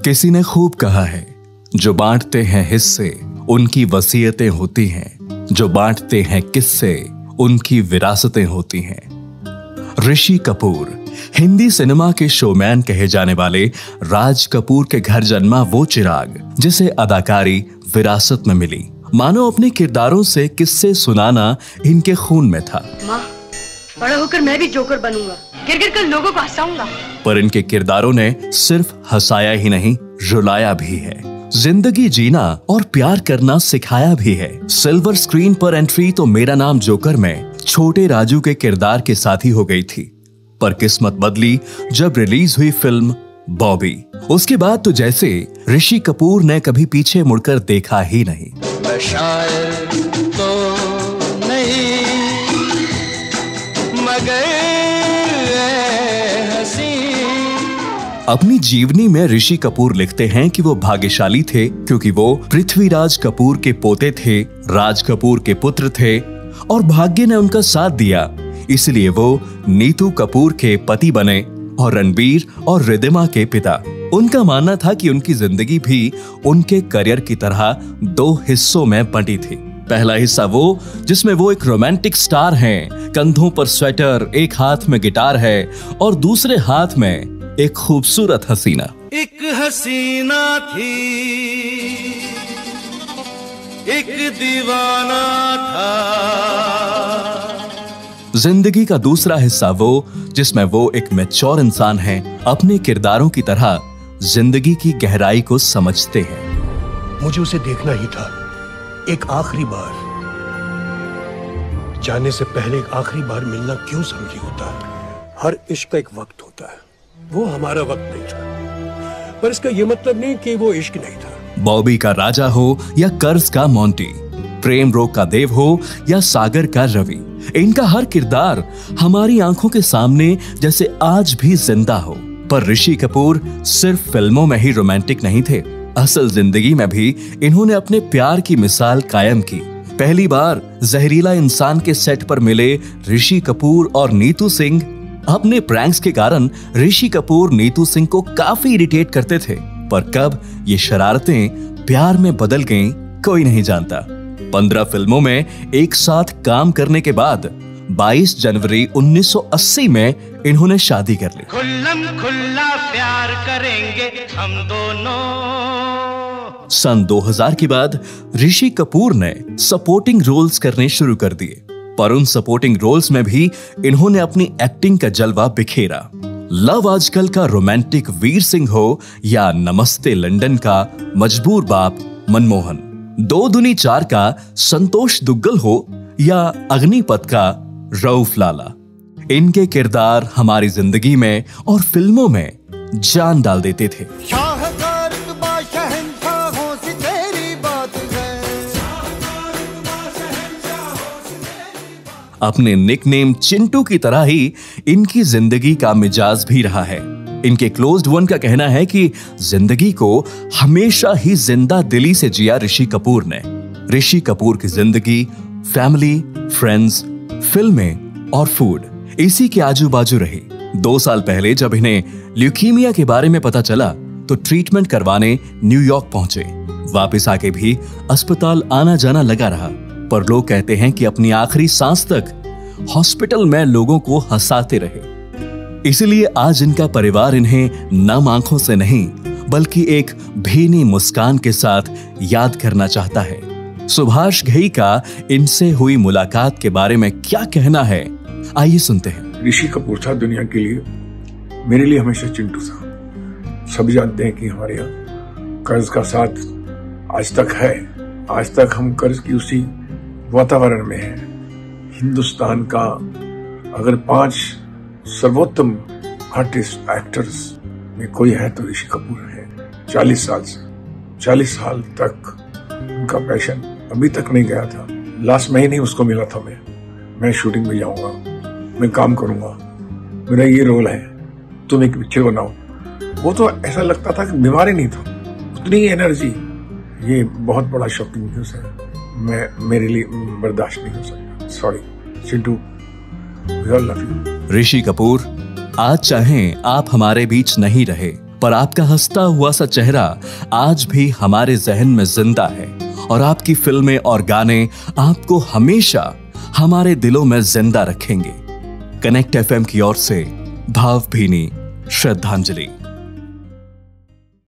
किसी ने खूब कहा है, जो बांटते हैं हिस्से उनकी वसीयतें होती हैं, जो बांटते हैं किस्से उनकी विरासतें होती हैं। ऋषि कपूर हिंदी सिनेमा के शोमैन कहे जाने वाले राज कपूर के घर जन्मा वो चिराग जिसे अदाकारी विरासत में मिली। मानो अपने किरदारों से किस्से सुनाना इनके खून में था। माँ, बड़ा होकर मैं भी जोकर बनूंगा, गिर गिर कर लोगों को हंसाऊंगा। पर इनके किरदारों ने सिर्फ हंसाया ही नहीं, रुलाया भी है, जिंदगी जीना और प्यार करना सिखाया भी है। सिल्वर स्क्रीन पर एंट्री तो मेरा नाम जोकर में छोटे राजू के किरदार के साथ ही हो गई थी, पर किस्मत बदली जब रिलीज हुई फिल्म बॉबी। उसके बाद तो जैसे ऋषि कपूर ने कभी पीछे मुड़कर देखा ही नहीं। मैं शायर तो नहीं मगर अपनी जीवनी में ऋषि कपूर लिखते हैं कि वो भाग्यशाली थे क्योंकि वो पृथ्वीराज कपूर के पोते थे, राज कपूर के पुत्र थे और भाग्य ने उनका साथ दिया, इसलिए वो नीतू कपूर के पति बने और रणबीर और रिदिमा के पिता। उनका मानना था कि उनकी जिंदगी भी उनके करियर की तरह दो हिस्सों में बंटी थी। पहला हिस्सा वो जिसमें वो एक रोमांटिक स्टार हैं, कंधों पर स्वेटर, एक हाथ में गिटार है और दूसरे हाथ में एक खूबसूरत हसीना। एक हसीना थी, एक दीवाना था। जिंदगी का दूसरा हिस्सा वो जिसमें वो एक मैच्योर इंसान हैं, अपने किरदारों की तरह जिंदगी की गहराई को समझते हैं। मुझे उसे देखना ही था, एक आखिरी बार। जाने से पहले एक आखिरी बार मिलना क्यों जरूरी होता है? हर इश्क का एक वक्त होता है, वो हमारा वक्त नहीं था, पर इसका यह मतलब नहीं कि वो इश्क नहीं था। बॉबी का राजा हो या कर्ज का मोंटी, प्रेम रोग का देव हो या सागर का रवि, इनका हर किरदार हमारी आंखों के सामने जैसे आज भी जिंदा हो। पर ऋषि कपूर सिर्फ फिल्मों में ही रोमांटिक नहीं थे, असल जिंदगी में भी इन्होंने अपने प्यार की मिसाल कायम की। पहली बार जहरीला इंसान के सेट पर मिले ऋषि कपूर और नीतू सिंह। अपने प्रैंक्स के कारण ऋषि कपूर नीतू सिंह को काफी इरिटेट करते थे, पर कब ये शरारतें प्यार में बदल गईं, कोई नहीं जानता। 15 फिल्मों में एक साथ काम करने के बाद 22 जनवरी 1980 में इन्होंने शादी कर ली। खुल्लम खुल्ला प्यार करेंगे हम दोनों। सन 2000 के बाद ऋषि कपूर ने सपोर्टिंग रोल्स करने शुरू कर दिए, पर उन सपोर्टिंग रोल्स में भी इन्होंने अपनी एक्टिंग का जलवा बिखेरा। लव आजकल का रोमांटिक वीर सिंह हो या नमस्ते लंदन का मजबूर बाप मनमोहन, 2 दूनी 4 का संतोष दुग्गल हो या अग्निपथ का रऊफ लाला, इनके किरदार हमारी जिंदगी में और फिल्मों में जान डाल देते थे। अपने निकनेम चिंटू की तरह ही इनकी जिंदगी का मिजाज भी रहा है। इनके क्लोज्ड वन का कहना है कि जिंदगी को हमेशा ही जिंदा दिली से जिया ऋषि कपूर ने। ऋषि कपूर की जिंदगी फैमिली, फ्रेंड्स, फिल्में और फूड इसी के आजू बाजू रही। 2 साल पहले जब इन्हें ल्यूकीमिया के बारे में पता चला तो ट्रीटमेंट करवाने न्यूयॉर्क पहुंचे। वापस आके भी अस्पताल आना जाना लगा रहा, पर लोग कहते हैं कि अपनी आखिरी सांस तक हॉस्पिटल में लोगों को हंसाते रहे। इसलिए आज इनका परिवार इन्हें नम आंखों से नहीं बल्कि एक भीनी मुस्कान के साथ याद करना चाहता है। सुभाष घई का इनसे हुई मुलाकात के बारे में क्या कहना है, आइए सुनते हैं। ऋषि कपूर था दुनिया के लिए, मेरे लिए हमेशा चिंटू था। सभी जानते हैं कि हमारे यहाँ कर्ज का साथ आज तक है। आज तक हम कर्ज की उसी वातावरण में है। हिंदुस्तान का अगर 5 सर्वोत्तम आर्टिस्ट एक्टर्स में कोई है तो ऋषि कपूर है। 40 साल से 40 साल तक उनका पैशन अभी तक नहीं गया था। लास्ट महीने ही उसको मिला था। मैं शूटिंग में जाऊंगा, मैं काम करूंगा, मेरा ये रोल है, तुम एक पिक्चर बनाओ। वो तो ऐसा लगता था कि बीमार ही नहीं था, उतनी एनर्जी। ये बहुत बड़ा शॉकिंग न्यूज़ है, मेरे लिए बर्दाश्त नहीं हो सकता। Sorry Chintu, we all love you. Rishi Kapoor, आज चाहें आप हमारे बीच नहीं रहे पर आपका हंसता हुआ सा चेहरा आज भी हमारे जहन में जिंदा है और आपकी फिल्में और गाने आपको हमेशा हमारे दिलों में जिंदा रखेंगे। कनेक्ट एफएम की ओर से भावभीनी श्रद्धांजलि।